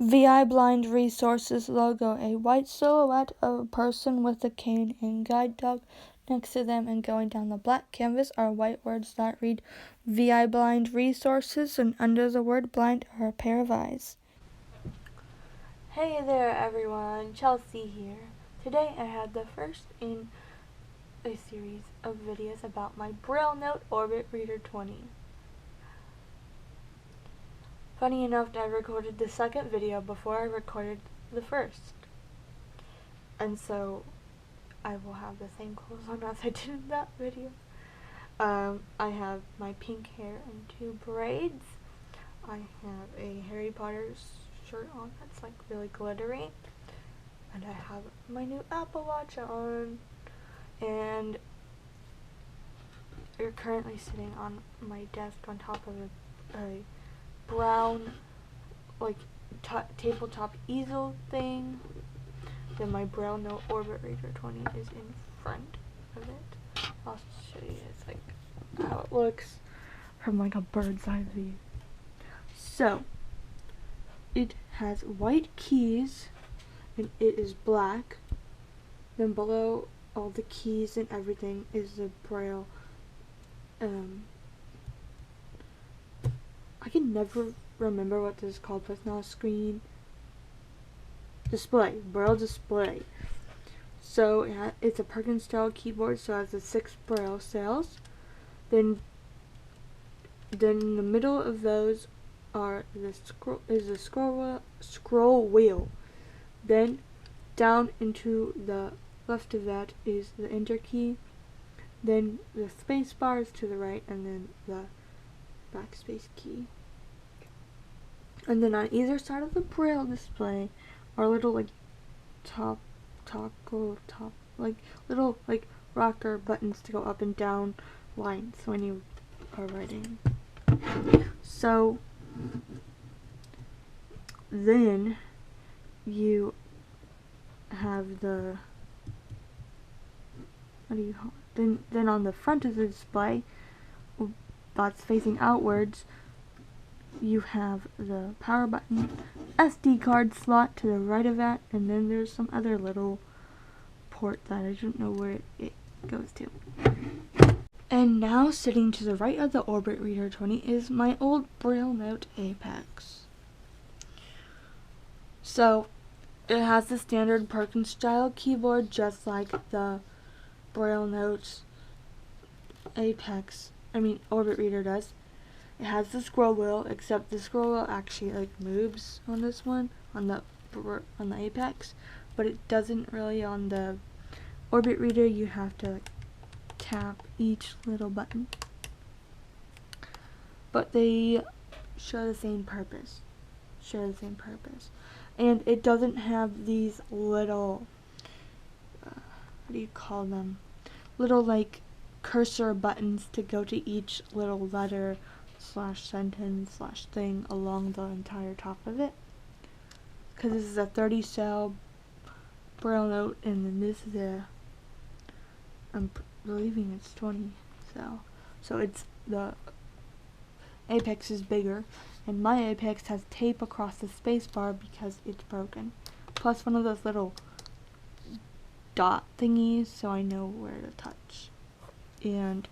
VIBlindResources logo, a white silhouette of a person with a cane and guide dog next to them, and going down the black canvas are white words that read VIBlindResources, and under the word blind are a pair of eyes. Hey there everyone, Chelsea here. Today I have the first in a series of videos about my BrailleNote Orbit Reader 20. Funny enough, I recorded the second video before I recorded the first. And so I will have the same clothes on as I did in that video. I have my pink hair and 2 braids. I have a Harry Potter shirt on that's like really glittery. And I have my new Apple Watch on. And you're currently sitting on my desk on top of a brown like tabletop easel thing. Then my BrailleNote Orbit Reader 20 is in front of it. I'll show you guys like how it looks from like a bird's eye view. So it has white keys and it is black. Then below all the keys and everything is the Braille. I can never remember what this is called, but it's not a screen. Display. Braille display. So it's a Perkins style keyboard, so it has the 6 Braille cells. Then in the middle of those are the scroll wheel. Then down into the left of that is the enter key. Then the space bar is to the right, and then the backspace key. And then on either side of the Braille display are little like little like rocker buttons to go up and down lines when you are writing. So then you have the then on the front of the display that's facing outwards, you have the power button, SD card slot to the right of that, and then there's some other little port that I don't know where it goes to. And now sitting to the right of the Orbit Reader 20 is my old BrailleNote Apex. So it has the standard Perkins style keyboard just like the BrailleNotes Orbit Reader does. It has the scroll wheel, except the scroll wheel actually like moves on this one, on the Apex, but it doesn't really on the Orbit Reader. You have to like tap each little button. But they share the same purpose. And it doesn't have these little, what do you call them? Little like cursor buttons to go to each little letter / sentence / thing along the entire top of it. Because this is a 30 cell BrailleNote, and then this is I'm believing it's 20 cell. So it's the Apex is bigger, and my Apex has tape across the space bar because it's broken. Plus one of those little dot thingies so I know where to touch. And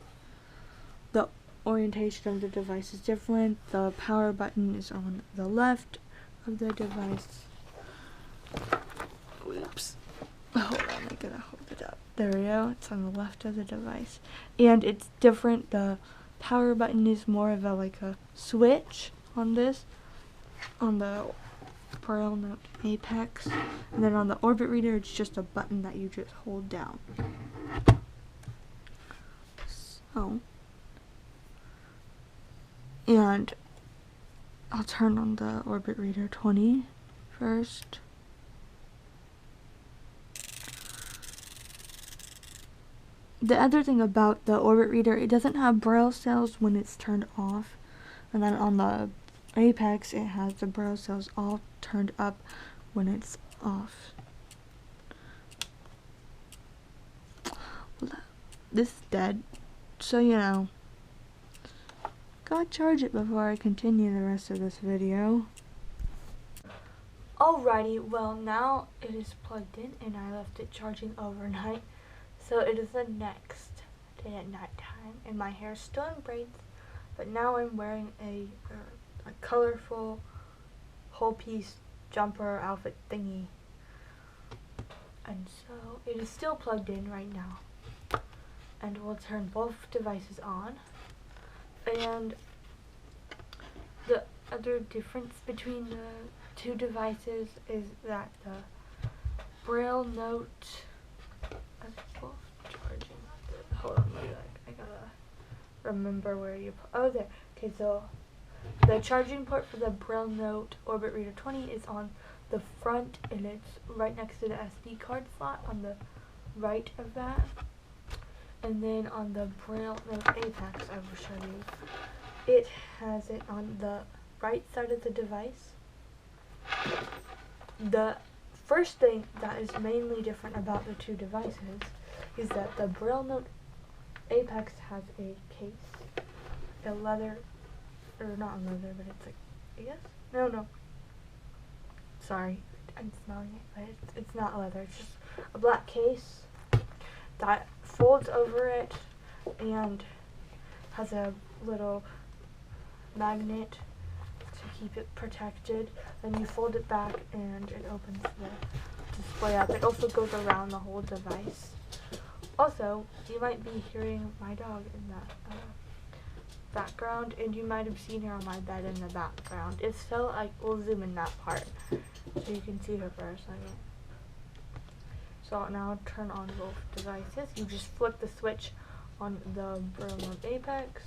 the orientation of the device is different. The power button is on the left of the device. Oops. Hold on, I gotta hold it up. There we go. It's on the left of the device. And it's different. The power button is more of a switch on this, on the BrailleNote Apex. And then on the Orbit Reader, it's just a button that you just hold down. So, and I'll turn on the Orbit Reader 20 first. The other thing about the Orbit Reader, it doesn't have Braille cells when it's turned off. And then on the Apex, it has the Braille cells all turned up when it's off. This is dead, so you know. Gotta charge it before I continue the rest of this video. Alrighty, well now it is plugged in and I left it charging overnight. So it is the next day at night time and my hair is still in braids, but now I'm wearing a colorful whole piece jumper outfit thingy. And so it is still plugged in right now. And we'll turn both devices on. And the other difference between the two devices is that the BrailleNote, both charging. Hold on, I gotta remember where you put. Oh, there. Okay, so the charging port for the BrailleNote Orbit Reader 20 is on the front, and it's right next to the SD card slot on the right of that. And then on the BrailleNote Apex, I will show you. It has it on the right side of the device. The first thing that is mainly different about the two devices is that the BrailleNote Apex has a case, a leather, or not leather, but it's like, I guess? No. Sorry, I'm smelling it, but it's not leather. It's just a black case that folds over it and has a little magnet to keep it protected. Then you fold it back and it opens the display up. It also goes around the whole device. Also, you might be hearing my dog in that background, and you might have seen her on my bed in the background. It's so we'll zoom in that part so you can see her for a second. So now I'll turn on both devices. You just flip the switch on the BrailleNote Apex.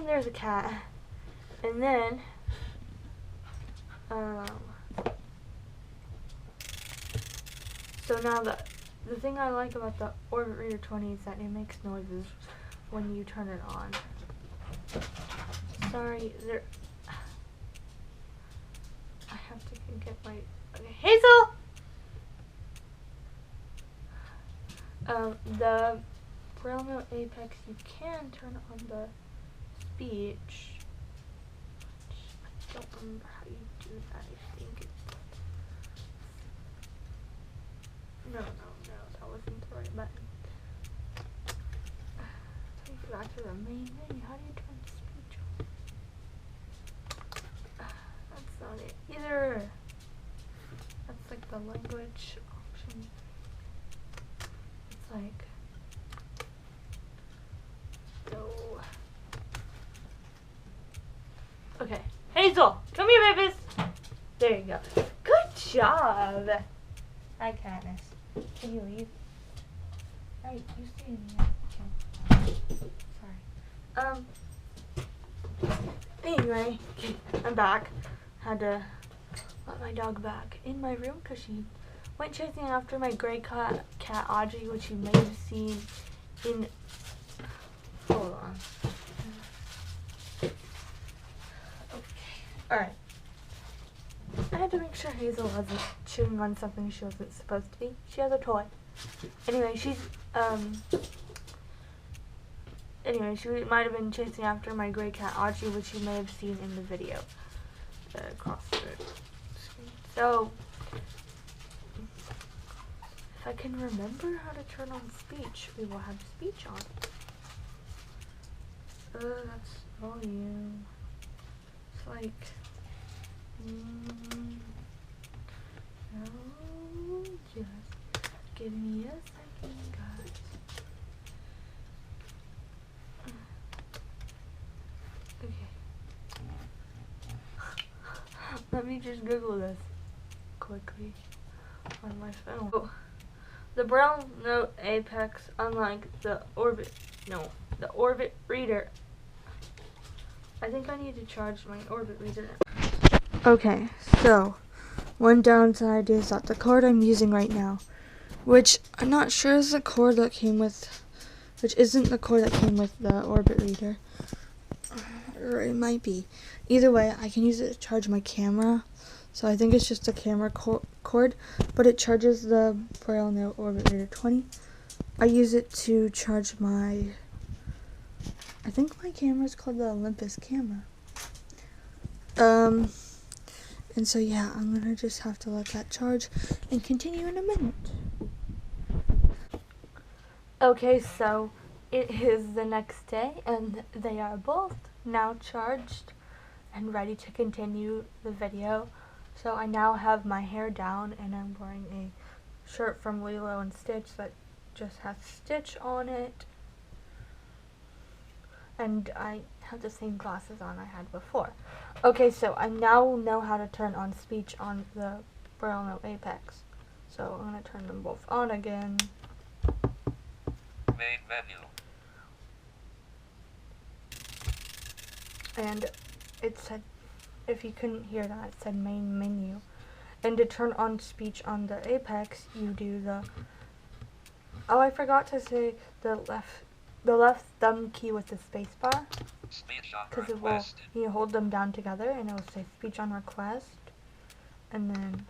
There's a cat. And then so now the thing I like about the Orbit Reader 20 is that it makes noises when you turn it on. Sorry, I have to get my, okay, Hazel! The BrailleNote Apex, you can turn on the speech. I don't remember how you do that. I think it's, no, that wasn't the right button. Take you back to the main menu. How do you turn speech on? That's not it either. That's like the language option. It's like, no. Okay, Hazel, come here, babies. There you go. Good job. Hi, Katniss. Can you leave? Alright, you stay in here. Okay. Sorry. Anyway, I'm back. Had to let my dog back in my room because she went chasing after my gray cat Audrey, which you may have seen in. Hold on. Okay. Alright. I had to make sure Hazel wasn't chewing on something she wasn't supposed to be. She has a toy. Anyway, she might have been chasing after my gray cat Audrey, which you may have seen in the video across the screen. So, if I can remember how to turn on speech, we will have speech on. That's volume. It's like, no, just give me a second, guys. Okay. Let me just Google this quickly on my phone. Oh. The BrailleNote Apex, unlike the Orbit Reader. I think I need to charge my Orbit Reader. Okay, so one downside is that the cord I'm using right now, which I'm not sure is the cord that came with, which isn't the cord that came with the Orbit Reader, or it might be. Either way, I can use it to charge my camera, so I think it's just a camera cord, but it charges the BrailleNote Orbit Reader 20. I use it to charge my, I think my camera is called the Olympus camera. And so yeah, I'm gonna just have to let that charge and continue in a minute. Okay, so it is the next day and they are both now charged and ready to continue the video. So I now have my hair down and I'm wearing a shirt from Lilo and Stitch that just has Stitch on it. And I have the same glasses on I had before. Okay, so I now know how to turn on speech on the BrailleNote Apex. So I'm going to turn them both on again. Main menu. And it said, if you couldn't hear that, it said main menu. And to turn on speech on the Apex, you do the, oh, I forgot to say the left thumb key with the space bar. Speech on Because it will, request. you hold them down together and it will say speech on request. And then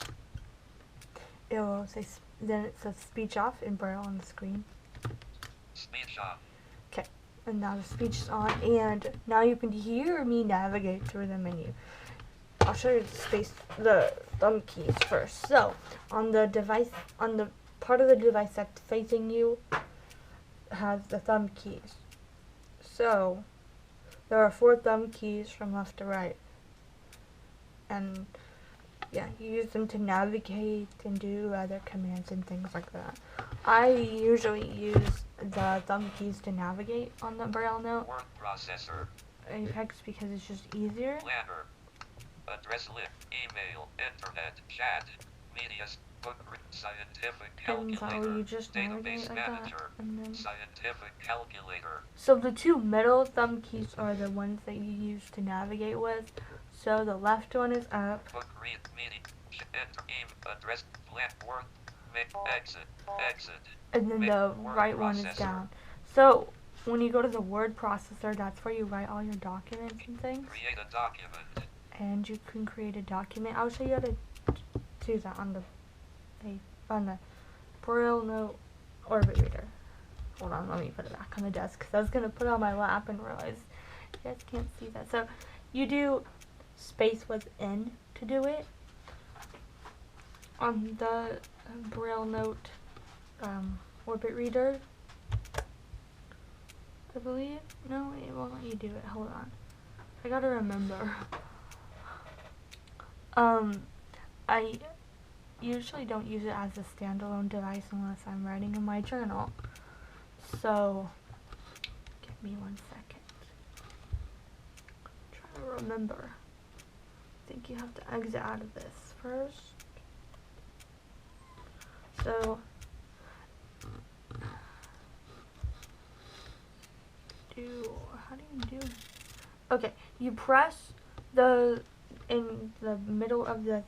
it will say, then it says speech off in Braille on the screen. Speech on. Okay, and now the speech is on, and now you can hear me navigate through the menu. I'll show you the thumb keys first. So, on the device, on the part of the device that's facing you, has the thumb keys. So, there are 4 thumb keys from left to right. And, yeah, you use them to navigate and do other commands and things like that. I usually use the thumb keys to navigate on the BrailleNote Word processor. Apex because it's just easier. Planner. Address list. Email. Internet. Chat. Media. Book. Scientific And calculator. so you just navigate Database like that. manager. And then, Scientific calculator. so the 2 middle thumb keys are the ones that you use to navigate with. So the left one is up. Book. Read. Meeting. Enter. Email. Address. Plan. Word. Make. Exit. Exit. And then the Word right one is processor. down. So when you go to the word processor, that's where you write all your documents and things. Create a document. And you can create a document. I'll show you how to do that on the BrailleNote Orbit Reader. Hold on, let me put it back on the desk because I was gonna put it on my lap and realize you guys can't see that. So you do space within to do it on the BrailleNote Orbit Reader, I believe. No, it won't let you do it. Hold on, I gotta remember. I usually don't use it as a standalone device unless I'm writing in my journal. So, give me 1 second. I'm trying to remember. I think you have to exit out of this first. So, how do you do? Okay, you press in the middle of the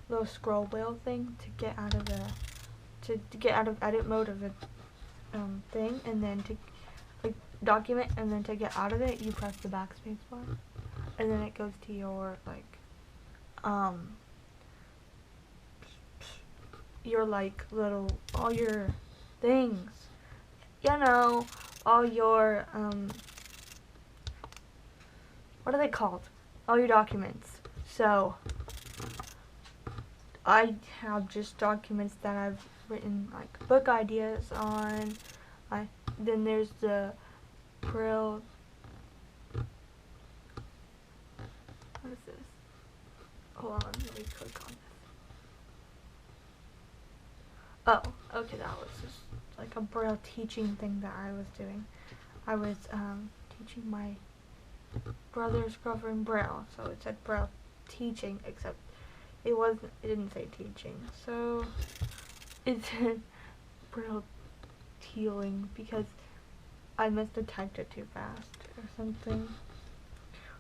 little scroll wheel thing to get out of edit mode of the thing, and then to document, and then to get out of it you press the backspace bar, and then it goes to your little all your things, all your what are they called? All your documents. So I have just documents that I've written like book ideas on. Then there's the Braille. What is this? Hold on, let me click on this. Oh, okay, that was just like a Braille teaching thing that I was doing. I was teaching my brother's girlfriend Braille, so it said Braille teaching, except it didn't say teaching, so it said Braille tealing because I must have typed it too fast or something.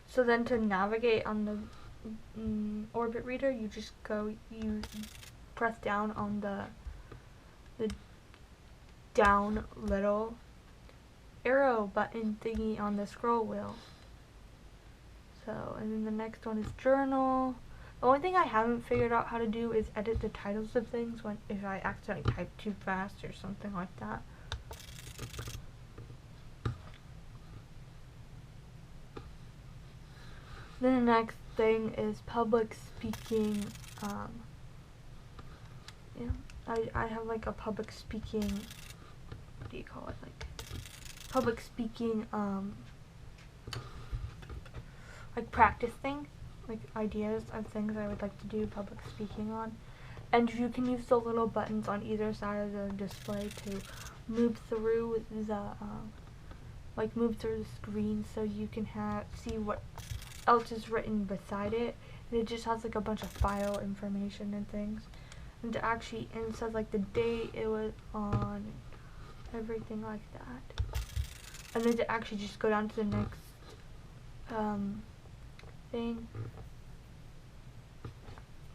So then to navigate on the Orbit Reader, you press down on the down little arrow button thingy on the scroll wheel. So, and then the next one is journal. The only thing I haven't figured out how to do is edit the titles of things if I accidentally type too fast or something like that. Then the next thing is public speaking. Yeah, I have like a public speaking, what do you call it, like public speaking like practice thing, like ideas of things I would like to do public speaking on. And you can use the little buttons on either side of the display to move through the move through the screen, so you can see what else is written beside it. And it just has like a bunch of file information and things. And it says like the date it was on, everything like that. And then to actually just go down to the next thing.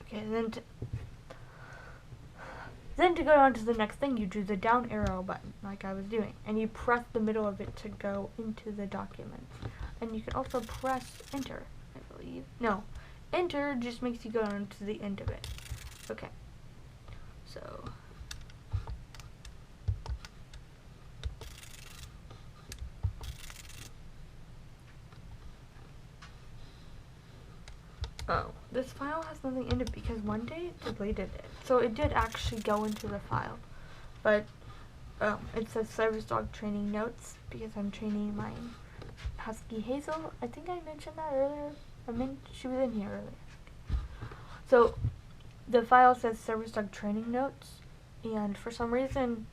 Okay, and then to go on to the next thing, you do the down arrow button, like I was doing, and you press the middle of it to go into the document. And you can also press enter, I believe. No, enter just makes you go on to the end of it. Okay, so this file has nothing in it because one day it deleted it. So it did actually go into the file, but it says service dog training notes because I'm training my husky Hazel. I think I mentioned that earlier. She was in here earlier. So the file says service dog training notes, and for some reason,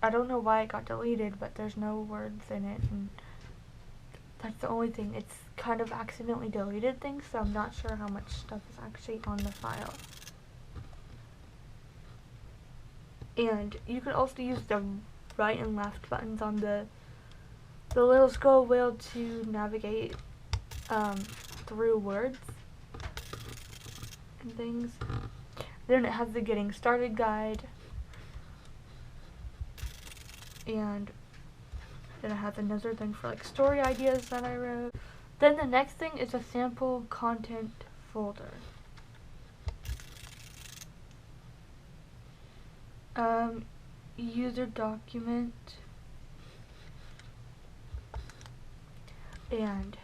I don't know why it got deleted, but there's no words in it, and that's the only thing. It's kind of accidentally deleted things, so I'm not sure how much stuff is actually on the file. And you can also use the right and left buttons on the little scroll wheel to navigate through words and things. Then it has the getting started guide, and then it has another thing for like story ideas that I wrote. Then the next thing is a sample content folder. User document, and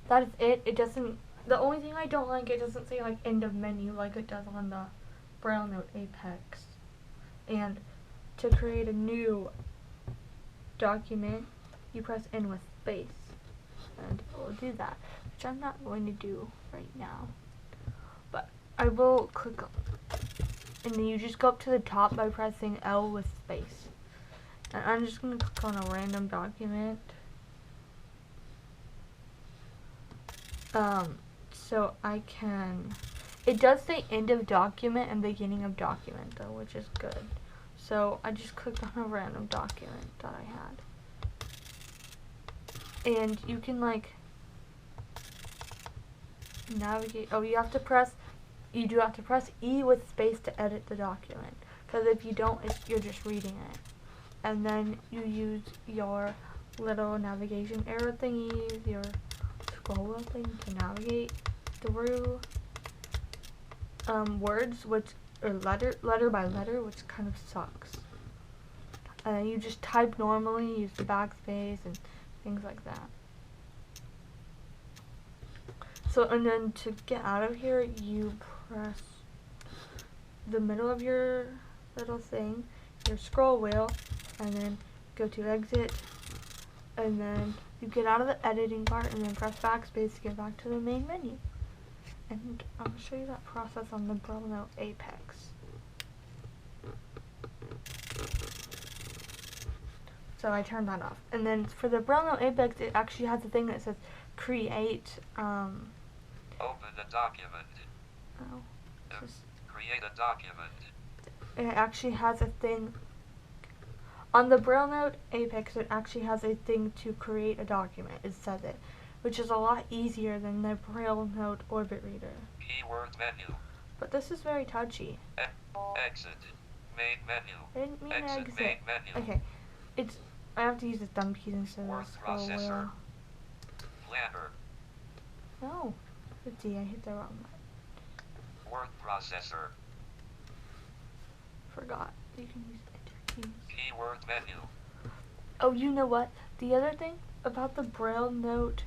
that is it. It doesn't, the only thing I don't like, it doesn't say like end of menu like it does on the BrailleNote Apex. And to create a new document, you press N with space, and it will do that, which I'm not going to do right now, but I will click on, and then you just go up to the top by pressing L with space. And I'm just going to click on a random document. So I can, it does say end of document and beginning of document though, which is good. So I just clicked on a random document that I had. And you can like navigate, you do have to press E with space to edit the document. Because if you don't, you're just reading it. And then you use your little navigation arrow thingies, your scroll wheel thing to navigate through words, or letter by letter, which kind of sucks. You just type normally, use the backspace and things like that. So, and then to get out of here, you press the middle of your little thing, your scroll wheel, and then go to exit, and then you get out of the editing part, and then press backspace to get back to the main menu. And I'll show you that process on the BrailleNote Apex. So I turned that off. And then for the BrailleNote Apex, it actually has a thing that says create. Open a document. Create a document. It actually has a thing. On the BrailleNote Apex, it actually has a thing to create a document. It says it, which is a lot easier than the BrailleNote Orbit Reader. Keyword menu. But this is very touchy. Exit. Main menu. I didn't mean exit. Main menu. Okay. I have to use the thumb keys instead of Word the scroll wheel. processor. Planner. No. Let's see, I hit the wrong button. Word processor. Forgot. You can use enter keys. Keyword menu. Oh, you know what? The other thing about the BrailleNote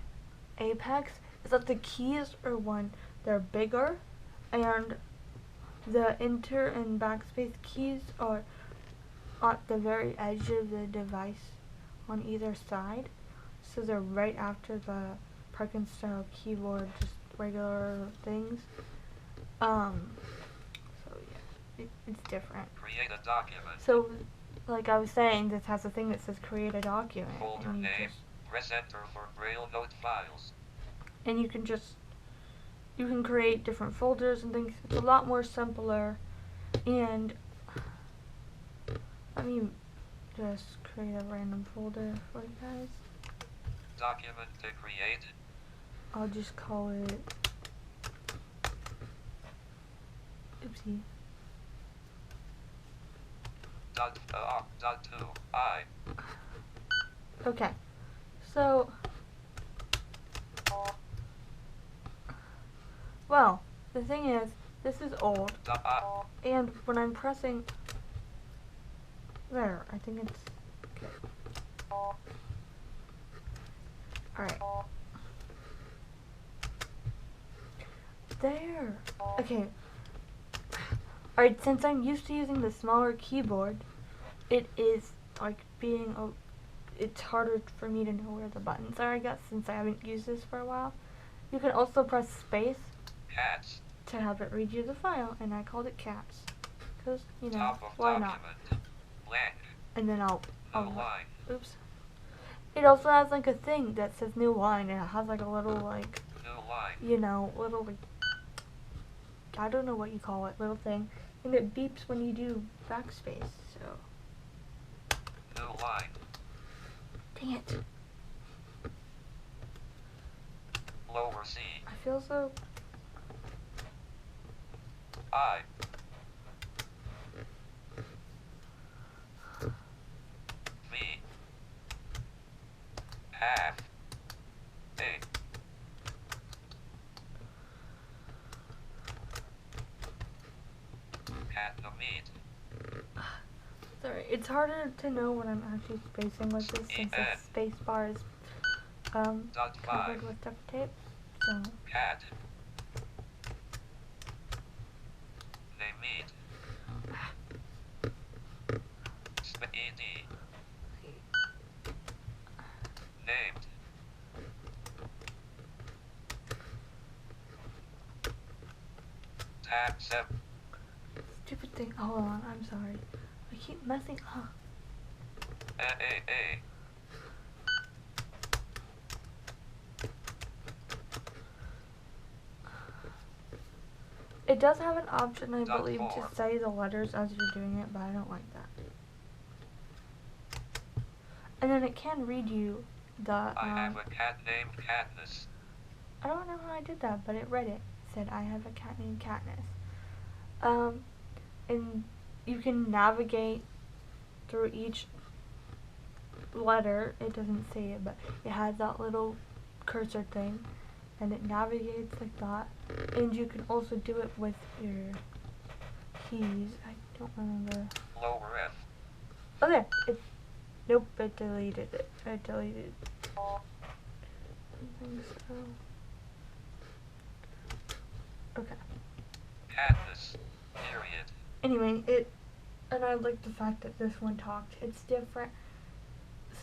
Apex is that the keys are when they're bigger, and the enter and backspace keys are at the very edge of the device on either side. So they're right after the Parkin style keyboard, just regular things. So yeah, it's different. Create a document. So, like I was saying, this has a thing that says create a document. Folder And name. Press enter for BrailleNotes files. you can create different folders and things. It's a lot more simpler. And let me just create a random folder for you guys. Document to create. I'll just call it, oopsie. Dot 2 I. Okay, so, well, the thing is, this is old, and when I'm pressing, there, I think it's good. Alright. There. Okay. Alright, since I'm used to using the smaller keyboard, it is like it's harder for me to know where the buttons are, I guess, since I haven't used this for a while. You can also press space Cats. to have it read you the file, and I called it cats. Because, you know, Top of why document. not? Blank. And then No line. oops. It also has like a thing that says new line, and it has like a little like, New line. you know, little like, I don't know what you call it, little thing. And it beeps when you do backspace, so. New line. Dang it. Lower C. I feel so. I. V. Half. A. At the meat. Sorry, it's harder to know when I'm actually spacing with this since the space bar is Dot covered 5. with duct tape. So Cat. They meet. ED. Named. Tab 7. stupid thing. Hold on, I'm sorry. I keep messing up. A. It does have an option, I Dot believe, 4. to say the letters as you're doing it, but I don't like that. And then it can read you the, I have a cat named Katniss. I don't know how I did that, but it read it. It said, I have a cat named Katniss. And you can navigate through each letter. It doesn't say it, but it has that little cursor thing, and it navigates like that. And you can also do it with your keys. I don't remember. Lower F. Oh, there. Nope, it deleted it. I deleted it. I think so. Okay. Katniss. Period. Anyway, and I like the fact that this one talked. It's different.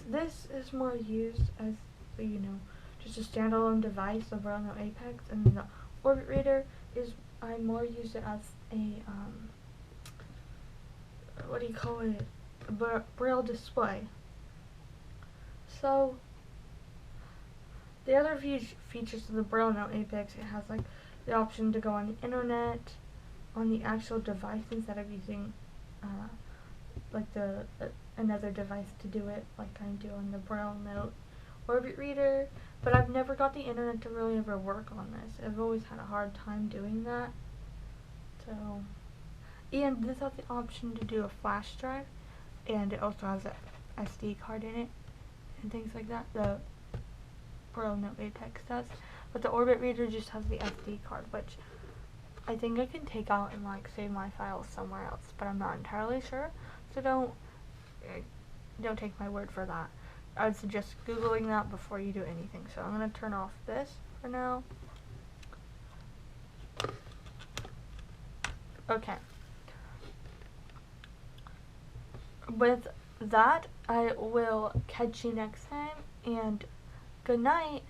This is more used as, you know, just a standalone device, the BrailleNote Apex, and the Orbit Reader is, I more use it as a, what do you call it, a Braille display. So, the other features of the BrailleNote Apex, it has like the option to go on the internet, on the actual device instead of using like another device to do it, like I do on the BrailleNote Orbit Reader. But I've never got the internet to really ever work on this. I've always had a hard time doing that. So, and this has the option to do a flash drive, and it also has a SD card in it and things like that. The BrailleNote Apex does, but the Orbit Reader just has the SD card, which I think I can take out and like save my files somewhere else, but I'm not entirely sure. So don't take my word for that. I would suggest Googling that before you do anything. So I'm gonna turn off this. for now. Okay. With that, I will catch you next time, and good night.